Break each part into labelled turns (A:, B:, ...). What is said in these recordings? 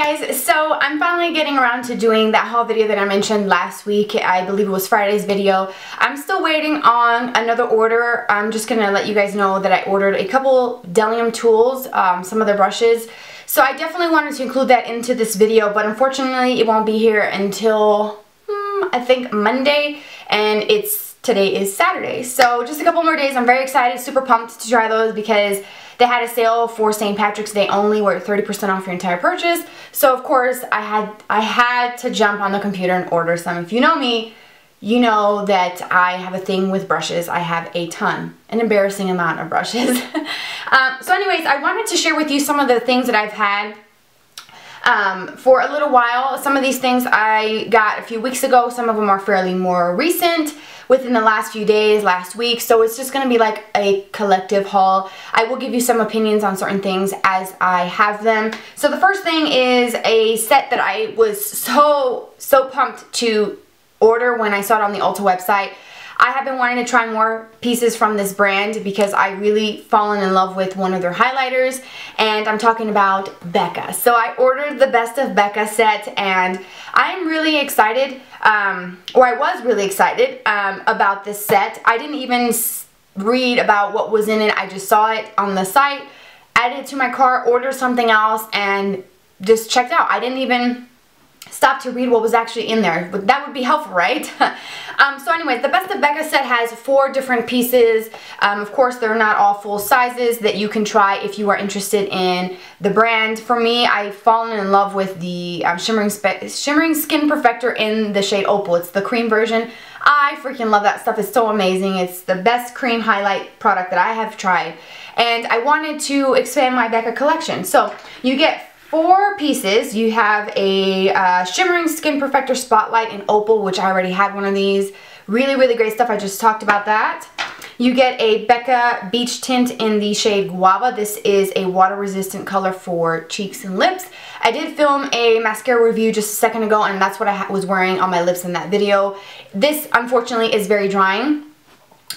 A: guys, so I'm finally getting around to doing that haul video that I mentioned last week. I believe it was Friday's video. I'm still waiting on another order. I'm just gonna let you guys know that I ordered a couple Delium tools, some of the brushes. So I definitely wanted to include that into this video, but unfortunately it won't be here until I think Monday, and today is Saturday. So just a couple more days. I'm very excited, super pumped to try those because they had a sale for St. Patrick's Day only where 30% off your entire purchase. So of course I had to jump on the computer and order some. If you know me, you know that I have a thing with brushes. I have a ton, an embarrassing amount of brushes. So anyways, I wanted to share with you some of the things that I've had for a little while. Some of these things I got a few weeks ago. Some of them are fairly more recent, within the last few days, last week. So it's just going to be like a collective haul. I will give you some opinions on certain things as I have them. So the first thing is a set that I was so pumped to order when I saw it on the Ulta website. I have been wanting to try more pieces from this brand because I really fallen in love with one of their highlighters, and I'm talking about Becca. So I ordered the Best of Becca set, and I'm really excited, or I was really excited about this set. I didn't even read about what was in it. I just saw it on the site, added it to my cart, ordered something else, and just checked out. I didn't even stop to read what was actually in there, but that would be helpful, right? So anyways, the Best of Becca set has 4 different pieces. Of course, they're not all full sizes that you can try if you are interested in the brand. For me, I've fallen in love with the Shimmering Skin Perfector in the shade Opal. It's the cream version. I freaking love that stuff. It's so amazing. It's the best cream highlight product that I have tried. And I wanted to expand my Becca collection. So you get 4 pieces. You have a Shimmering Skin Perfector Spotlight in Opal, which I already had one of these. Really, really great stuff. I just talked about that. You get a Becca Beach Tint in the shade Guava. This is a water-resistant color for cheeks and lips. I did film a mascara review just a second ago, and that's what I was wearing on my lips in that video. This, unfortunately, is very drying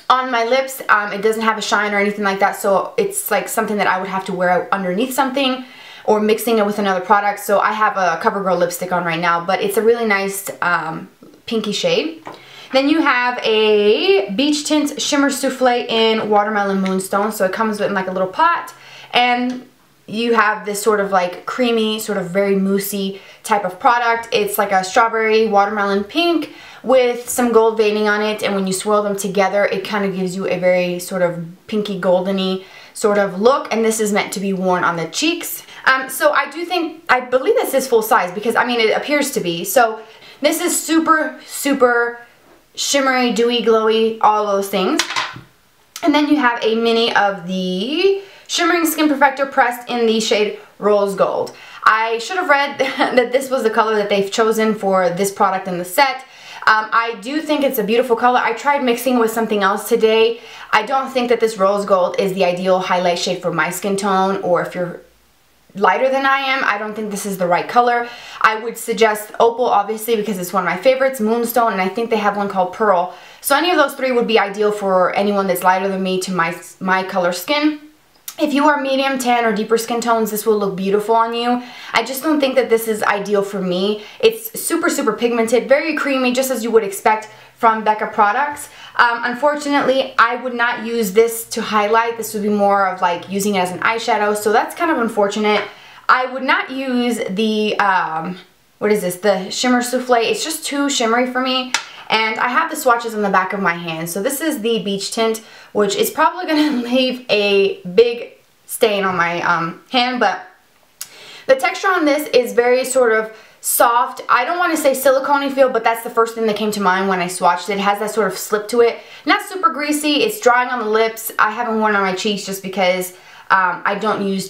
A: on my lips. It doesn't have a shine or anything like that, so it's like something that I would have to wear underneath something, or mixing it with another product. So I have a CoverGirl lipstick on right now, but it's a really nice pinky shade. Then you have a Beach Tint Shimmer Souffle in Watermelon Moonstone. So it comes with like a little pot, and you have this sort of like creamy, sort of very moussey type of product. It's like a strawberry watermelon pink with some gold veining on it, and when you swirl them together, it kind of gives you a very sort of pinky goldeny sort of look, and this is meant to be worn on the cheeks. So I believe this is full size because, I mean, it appears to be. So this is super, super shimmery, dewy, glowy, all those things. And then you have a mini of the Shimmering Skin Perfector pressed in the shade Rose Gold. I should have read that this was the color that they've chosen for this product in the set. I do think it's a beautiful color. I tried mixing it with something else today. I don't think that this Rose Gold is the ideal highlight shade for my skin tone, or if you're lighter than I am, I don't think this is the right color. I would suggest Opal, obviously, because it's one of my favorites, Moonstone, and I think they have one called Pearl. So any of those 3 would be ideal for anyone that's lighter than me to my color skin. If you are medium tan or deeper skin tones, this will look beautiful on you. I just don't think that this is ideal for me. It's super, super pigmented, very creamy, just as you would expect from Becca products. Unfortunately, I would not use this to highlight. This would be more of like using it as an eyeshadow, so that's kind of unfortunate. I would not use the, what is this, the Shimmer Souffle. It's just too shimmery for me. And I have the swatches on the back of my hand. So this is the Beach Tint, which is probably going to leave a big stain on my hand, but the texture on this is very sort of soft. I don't want to say silicone-y feel, but that's the first thing that came to mind when I swatched it. It has that sort of slip to it. Not super greasy. It's drying on the lips. I haven't worn it on my cheeks just because I don't use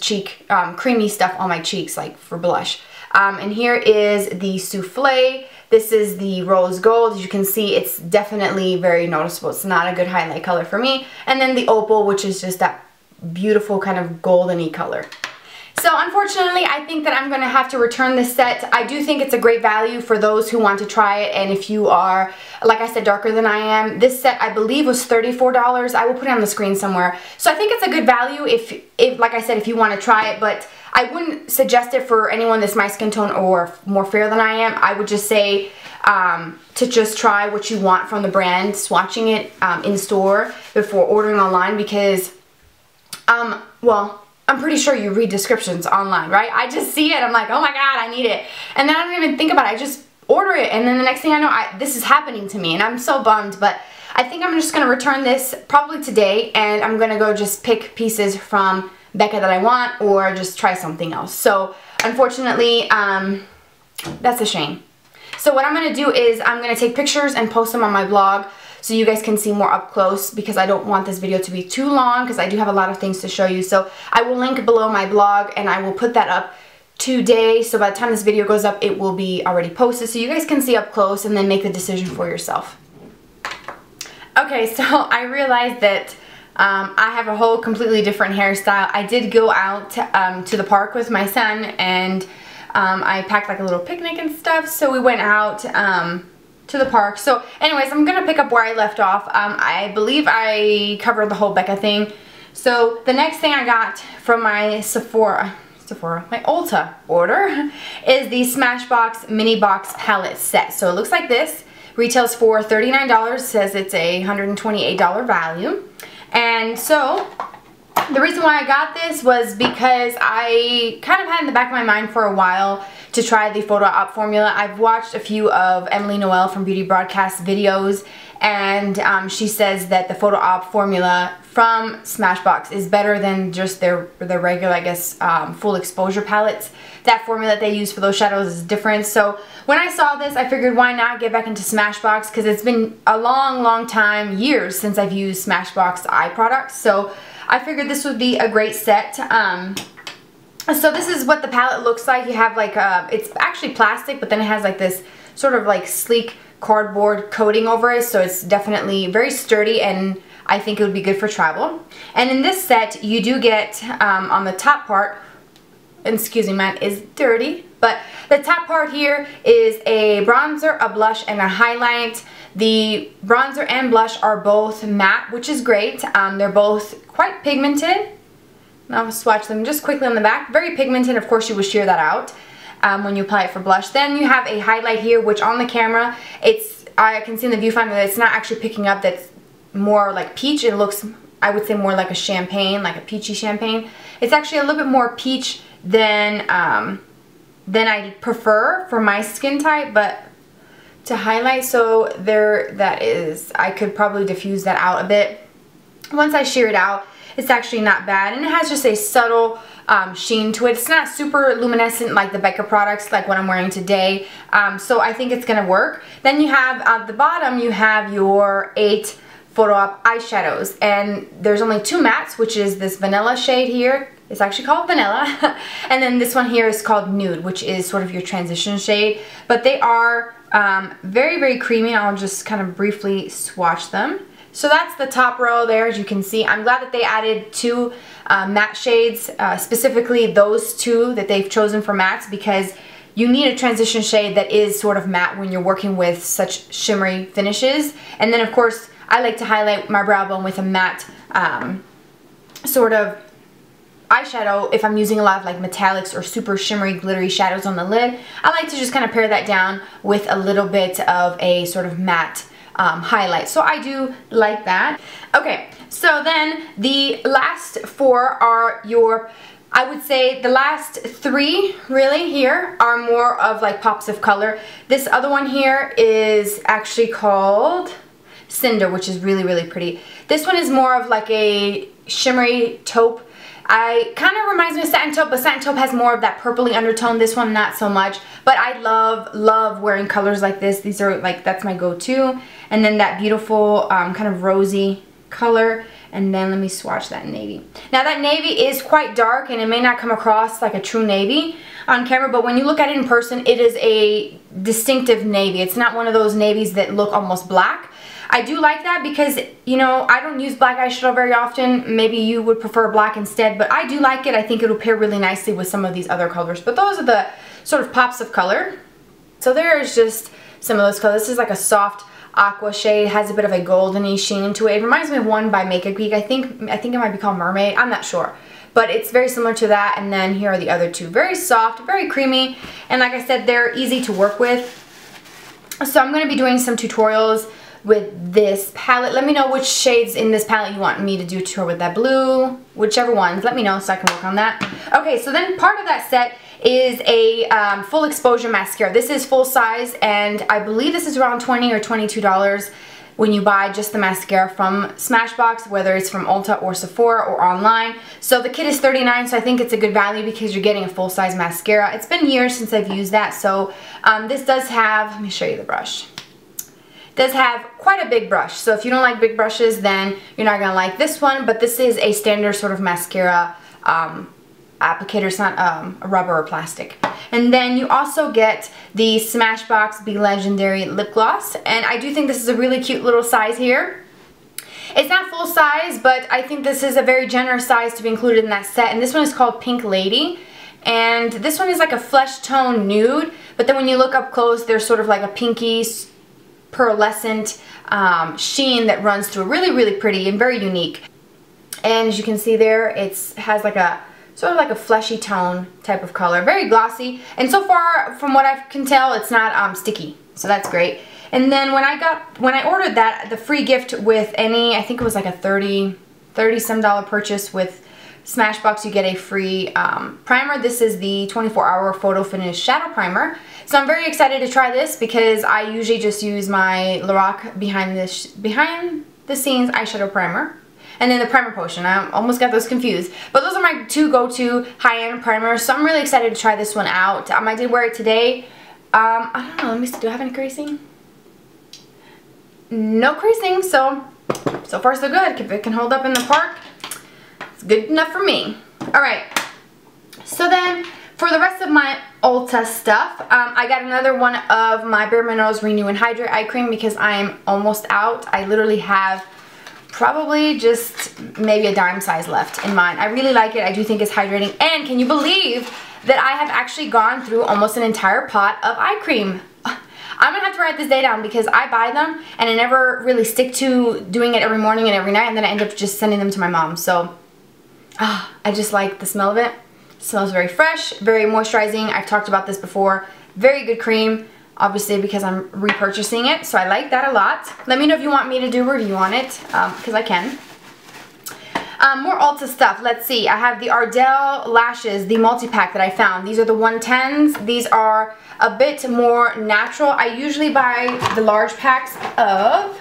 A: creamy stuff on my cheeks, like for blush. And here is the Souffle. This is the Rose Gold. As you can see, it's definitely very noticeable. It's not a good highlight color for me. And then the Opal, which is just that beautiful kind of golden-y color. So unfortunately, I think that I'm going to have to return this set. I do think it's a great value for those who want to try it, and if you are, like I said, darker than I am. This set, I believe, was $34. I will put it on the screen somewhere. So I think it's a good value if like I said, if you want to try it, but I wouldn't suggest it for anyone that's my skin tone or more fair than I am. I would just say to just try what you want from the brand, swatching it in store before ordering online, because, well, I'm pretty sure you read descriptions online, right? I just see it, I'm like, oh my god, I need it. And then I don't even think about it, I just order it, and then the next thing I know, this is happening to me, and I'm so bummed. But I think I'm just going to return this probably today, and I'm going to go just pick pieces from Becca that I want, or just try something else. So, unfortunately, that's a shame. So what I'm going to do is I'm going to take pictures and post them on my blog so you guys can see more up close, because I don't want this video to be too long, because I do have a lot of things to show you. So I will link below my blog, and I will put that up today, so by the time this video goes up it will be already posted, so you guys can see up close and then make the decision for yourself. Okay, so I realized that I have a whole completely different hairstyle. I did go out to the park with my son, and I packed like a little picnic and stuff, so we went out to the park. So anyways, I'm gonna pick up where I left off. I believe I covered the whole Becca thing. So the next thing I got from my my Ulta order is the Smashbox mini box palette set. So it looks like this. Retails for $39, says it's a $128 value. And so the reason why I got this was because I kind of had in the back of my mind for a while to try the photo op formula. I've watched a few of Emily Noel from Beauty Broadcast videos, and she says that the photo op formula from Smashbox is better than just their regular, I guess, full exposure palettes. That formula that they use for those shadows is different. So when I saw this, I figured why not get back into Smashbox, because it's been a long time, years, since I've used Smashbox eye products. So I figured this would be a great set. So this is what the palette looks like. You have like, it's actually plastic, but then it has like this sort of like sleek cardboard coating over it, so it's definitely very sturdy, and I think it would be good for travel. And in this set, you do get on the top part, excuse me, mine is dirty, but the top part here is a bronzer, a blush, and a highlight. The bronzer and blush are both matte, which is great. They're both quite pigmented. I'll swatch them just quickly on the back. Very pigmented, of course you would sheer that out when you apply it for blush. Then you have a highlight here, which on the camera, I can see in the viewfinder that it's not actually picking up. That's more like peach. It looks, I would say, more like a champagne, like a peachy champagne. It's actually a little bit more peach than I prefer for my skin type, but to highlight, so there that is. I could probably diffuse that out a bit. Once I shear it out, it's actually not bad, and it has just a subtle sheen to it. It's not super luminescent like the Becca products, like what I'm wearing today, so I think it's gonna work. Then you have at the bottom, you have your 8 photo op eyeshadows, and there's only 2 mattes, which is this vanilla shade here. It's actually called vanilla, and then this one here is called nude, which is sort of your transition shade. But they are very creamy. I'll just kind of briefly swatch them. So that's the top row there, as you can see. I'm glad that they added 2 matte shades, specifically those 2 that they've chosen for mattes, because you need a transition shade that is sort of matte when you're working with such shimmery finishes. And then of course, I like to highlight my brow bone with a matte sort of eyeshadow if I'm using a lot of like metallics or super shimmery glittery shadows on the lid. I like to just kind of pair that down with a little bit of a sort of matte highlight. So I do like that. Okay, so then the last 4 are your, I would say the last 3 really here are more of like pops of color. This other one here is actually called Cinder, which is really pretty. This one is more of like a shimmery taupe. Kind of reminds me of satin taupe, but satin taupe has more of that purpley undertone. This one not so much, but I love wearing colors like this. These are like, that's my go-to. And then that beautiful kind of rosy color, and then let me swatch that navy. Now that navy is quite dark, and it may not come across like a true navy on camera, but when you look at it in person, it is a distinctive navy. It's not one of those navies that look almost black. I do like that because, you know, I don't use black eyeshadow very often. Maybe you would prefer black instead, but I do like it. I think it'll pair really nicely with some of these other colors. But those are the sort of pops of color. So there's just some of those colors. This is like a soft aqua shade. It has a bit of a goldeny sheen to it. It reminds me of one by Makeup Geek. I think it might be called Mermaid. I'm not sure. But it's very similar to that. And then here are the other two. Very soft, very creamy. And like I said, they're easy to work with. So I'm going to be doing some tutorials with this palette. Let me know which shades in this palette you want me to do a tutorial with. That blue, whichever ones. Let me know so I can work on that. Okay, so then part of that set is a full exposure mascara. This is full size, and I believe this is around $20 or $22 when you buy just the mascara from Smashbox, whether it's from Ulta or Sephora or online. So the kit is $39, so I think it's a good value because you're getting a full size mascara. It's been years since I've used that, so this does have, let me show you the brush. It does have quite a big brush, so if you don't like big brushes, then you're not gonna like this one, but this is a standard sort of mascara applicator. It's not a rubber or plastic. And then you also get the Smashbox Be Legendary lip gloss, and I do think this is a really cute little size here. It's not full size, but I think this is a very generous size to be included in that set. And this one is called Pink Lady, and this one is like a flesh tone nude, but then when you look up close, there's sort of like a pinky pearlescent sheen that runs through. Really pretty and very unique. And as you can see there, it has like a sort of like a fleshy tone type of color. Very glossy. And so far, from what I can tell, it's not sticky. So that's great. And then when I ordered that, the free gift with any, I think it was like a $30 some purchase with Smashbox, you get a free primer. This is the 24-hour photo finish shadow primer. So I'm very excited to try this because I usually just use my Lorac behind the scenes eyeshadow primer. And then the primer potion. I almost got those confused. But those are my two go-to high-end primers. So I'm really excited to try this one out. I did wear it today. I don't know. Let me see. Do I have any creasing? No creasing. So far so good. If it can hold up in the park, it's good enough for me. Alright. So then, for the rest of my Ulta stuff, I got another one of my Bare Minerals Renew and Hydrate Eye Cream because I am almost out. I literally have probably just maybe a dime size left in mine. I really like it. I do think it's hydrating. And can you believe that I have actually gone through almost an entire pot of eye cream? I'm gonna have to write this day down because I buy them and I never really stick to doing it every morning and every night, and then I end up just sending them to my mom. So I just like the smell of it. It smells very fresh, very moisturizing. I've talked about this before. Very good cream. Obviously because I'm repurchasing it, so I like that a lot. Let me know if you want me to do a review on it, because I can. More Ulta stuff. Let's see. I have the Ardell Lashes, the multi-pack that I found. These are the 110s. These are a bit more natural. I usually buy the large packs of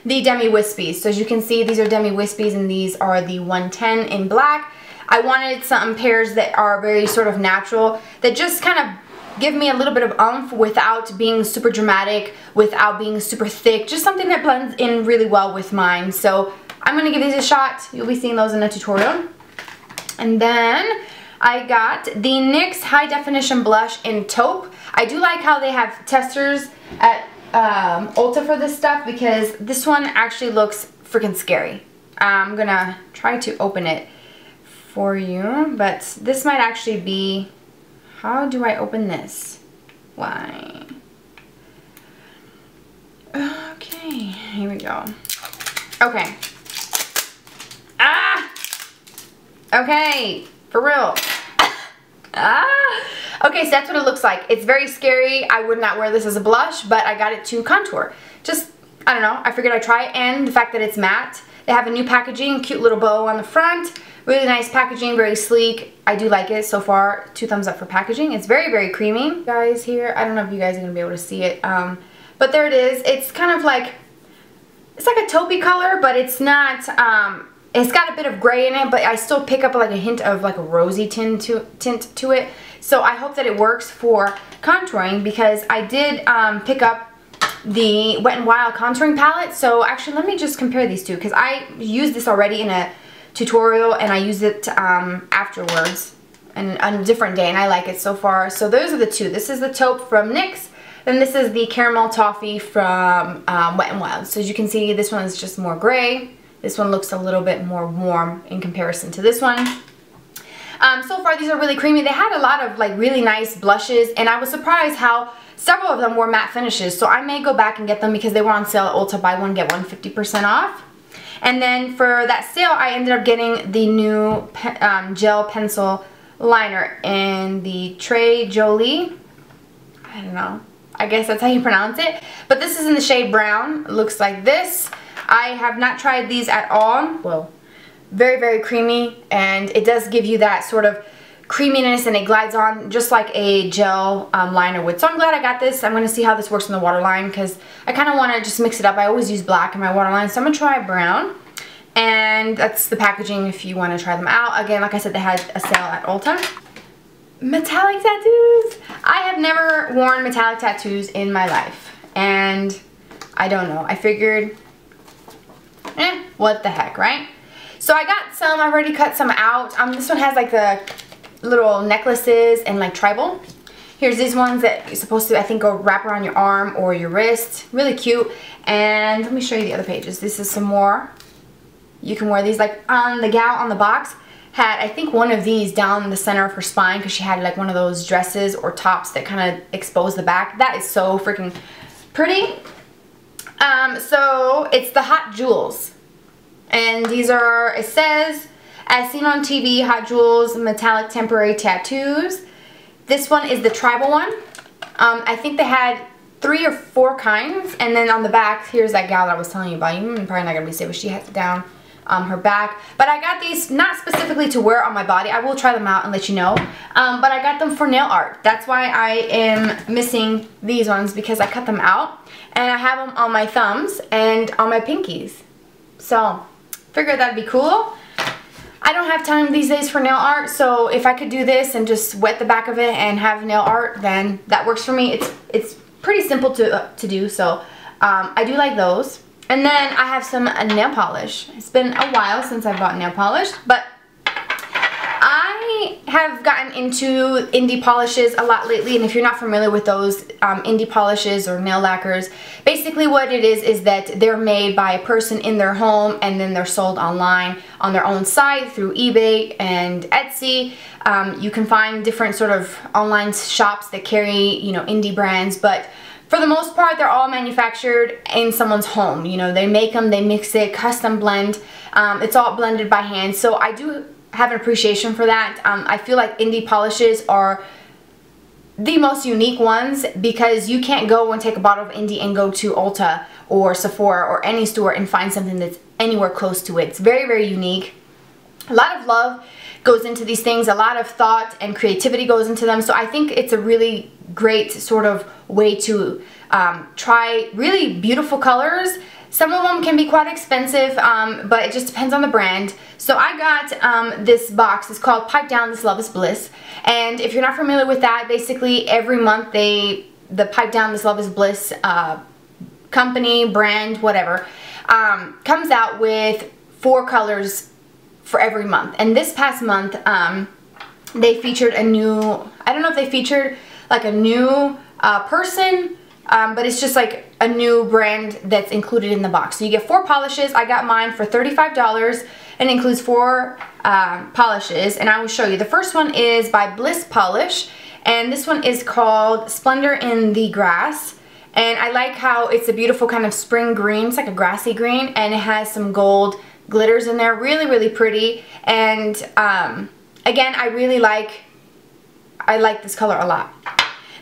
A: the Demi Wispies. So as you can see, these are Demi Wispies and these are the 110 in black. I wanted some pairs that are very sort of natural, that just kind of give me a little bit of oomph without being super dramatic, without being super thick, just something that blends in really well with mine. So I'm going to give these a shot. You'll be seeing those in a tutorial. And then I got the NYX High Definition Blush in Taupe. I do like how they have testers at Ulta for this stuff because this one actually looks freaking scary. I'm going to try to open it for you, but this might actually be... How do I open this? Why? Okay, here we go. Okay. Ah! Okay, for real. Ah! Okay, so that's what it looks like. It's very scary. I would not wear this as a blush, but I got it to contour. Just, I don't know, I figured I'd try it, and the fact that it's matte. They have a new packaging, cute little bow on the front. Really nice packaging, very sleek. I do like it so far. 2 thumbs up for packaging. It's very creamy. Guys, here, I don't know if you guys are going to be able to see it. But there it is. It's kind of like, it's like a taupey color, but it's not, it's got a bit of gray in it, but I still pick up like a hint of like a rosy tint to it. So I hope that it works for contouring because I did pick up the Wet n Wild contouring palette. So actually, let me just compare these two because I used this already in a tutorial and I used it afterwards and on a different day, and I like it so far. So those are the two. This is the Taupe from NYX, and this is the Caramel Toffee from Wet n Wild. So as you can see, this one is just more gray. This one looks a little bit more warm in comparison to this one. So far, these are really creamy. They had a lot of like really nice blushes, and I was surprised how several of them were matte finishes. So I may go back and get them because they were on sale at Ulta. Buy one, get one 50% off. And then for that sale, I ended up getting the new gel pencil liner in the Trey Jolie. I don't know. I guess that's how you pronounce it. But this is in the shade brown. It looks like this. I have not tried these at all. Well, very, very creamy. And it does give you that sort of creaminess, and it glides on just like a gel liner would. So I'm glad I got this. I'm going to see how this works in the waterline because I kind of want to just mix it up. I always use black in my waterline. So I'm going to try brown. And that's the packaging if you want to try them out. Again, like I said, they had a sale at Ulta. Metallic tattoos. I have never worn metallic tattoos in my life, and I don't know. I figured, what the heck, right? So I got some. I've already cut some out. This one has like the little necklaces and like tribal. Here's these ones that you're supposed to, I think, go wrap around your arm or your wrist. Really cute. And let me show you the other pages. This is some more. You can wear these. Like the gal on the box had, I think, one of these down the center of her spine because she had like one of those dresses or tops that kind of expose the back. That is so freaking pretty. So it's the Hot Jewels, and these are, it says, as seen on TV, Hot Jewels metallic temporary tattoos. This one is the tribal one. I think they had 3 or 4 kinds, and then on the back, here's that gal that I was telling you about. You're probably not gonna be safe, but she has it down her back. But I got these not specifically to wear on my body. I will try them out and let you know. But I got them for nail art. That's why I am missing these ones, because I cut them out and I have them on my thumbs and on my pinkies. So figured that'd be cool. I don't have time these days for nail art, so if I could do this and just wet the back of it and have nail art, then that works for me. It's pretty simple to do, so I do like those. And then I have some nail polish. It's been a while since I bought nail polish, but I have gotten into indie polishes a lot lately, and if you're not familiar with those indie polishes or nail lacquers, basically what it is that they're made by a person in their home, and then they're sold online on their own site through eBay and Etsy. You can find different sort of online shops that carry, you know, indie brands, but for the most part, they're all manufactured in someone's home. You know, they make them, they mix it, custom blend. It's all blended by hand. So I do have an appreciation for that. I feel like indie polishes are the most unique ones, because you can't go and take a bottle of indie and go to Ulta or Sephora or any store and find something that's anywhere close to it. It's very, very unique. A lot of love goes into these things. A lot of thought and creativity goes into them. So I think it's a really great sort of way to try really beautiful colors. Some of them can be quite expensive, but it just depends on the brand. So I got this box. It's called Pipe Down This Love Is Bliss. And if you're not familiar with that, basically every month the Pipe Down This Love Is Bliss company, brand, whatever, comes out with 4 colors for every month. And this past month, they featured a new, I don't know if they featured like a new person, but it's just like a new brand that's included in the box. So you get 4 polishes. I got mine for $35 and it includes 4 polishes, and I will show you. The first one is by Bliss Polish, and this one is called Splendor in the Grass. And I like how it's a beautiful kind of spring green. It's like a grassy green, and it has some gold glitters in there. Really, really pretty. And again, I like this color a lot.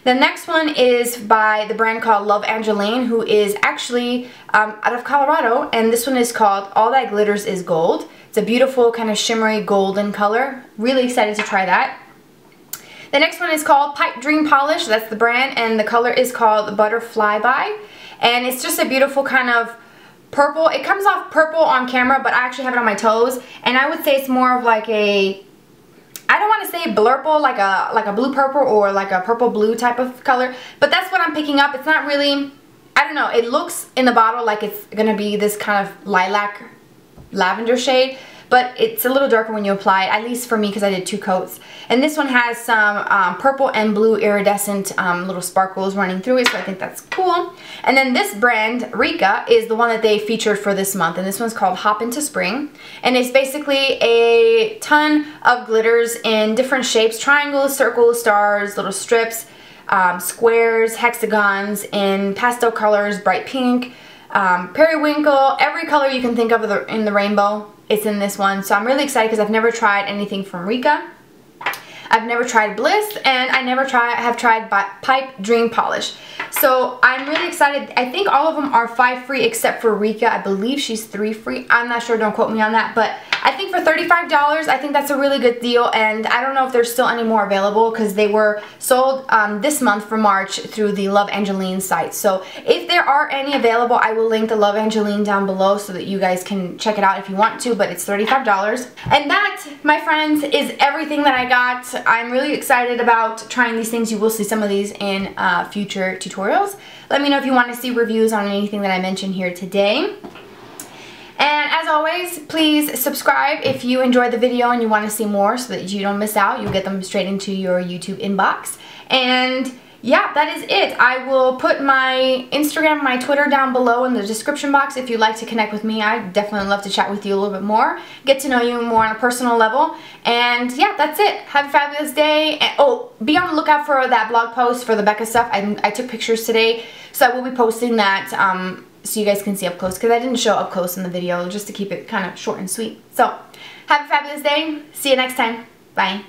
A: The next one is by the brand called Love Angeline, who is actually out of Colorado, and this one is called All That Glitters Is Gold. It's a beautiful kind of shimmery golden color. Really excited to try that. The next one is called Pipe Dream Polish. That's the brand, and the color is called Butterfly By, and it's just a beautiful kind of purple. It comes off purple on camera, but I actually have it on my toes, and I would say it's more of like a, I don't want to say blurple, like a blue purple or like a purple blue type of color, but that's what I'm picking up. It's not really, I don't know, it looks in the bottle like it's gonna be this kind of lilac lavender shade, but it's a little darker when you apply it, at least for me because I did 2 coats. And this one has some purple and blue iridescent little sparkles running through it, so I think that's cool. And then this brand, Rika, is the one that they featured for this month, and this one's called Hop Into Spring. And it's basically a ton of glitters in different shapes, triangles, circles, stars, little strips, squares, hexagons in pastel colors, bright pink, periwinkle, every color you can think of in the rainbow. It's in this one, so I'm really excited because I've never tried anything from Rika. I've never tried Bliss, and I have tried Pipe Dream Polish. So I'm really excited. I think all of them are 5 free except for Rika. I believe she's 3 free. I'm not sure, don't quote me on that, but I think for $35, I think that's a really good deal, and I don't know if there's still any more available because they were sold this month for March through the Love Angeline site. So if there are any available, I will link the Love Angeline down below so that you guys can check it out if you want to, but it's $35. And that, my friends, is everything that I got. I'm really excited about trying these things. You will see some of these in future tutorials. Let me know if you want to see reviews on anything that I mentioned here today. And as always, please subscribe if you enjoyed the video and you want to see more so that you don't miss out. You'll get them straight into your YouTube inbox. And yeah, that is it. I will put my Instagram, my Twitter down below in the description box if you'd like to connect with me. I'd definitely love to chat with you a little bit more, get to know you more on a personal level. And yeah, that's it. Have a fabulous day. And, oh, be on the lookout for that blog post for the Becca stuff. I took pictures today, so I will be posting that so you guys can see up close, because I didn't show up close in the video, just to keep it kind of short and sweet. So have a fabulous day. See you next time. Bye.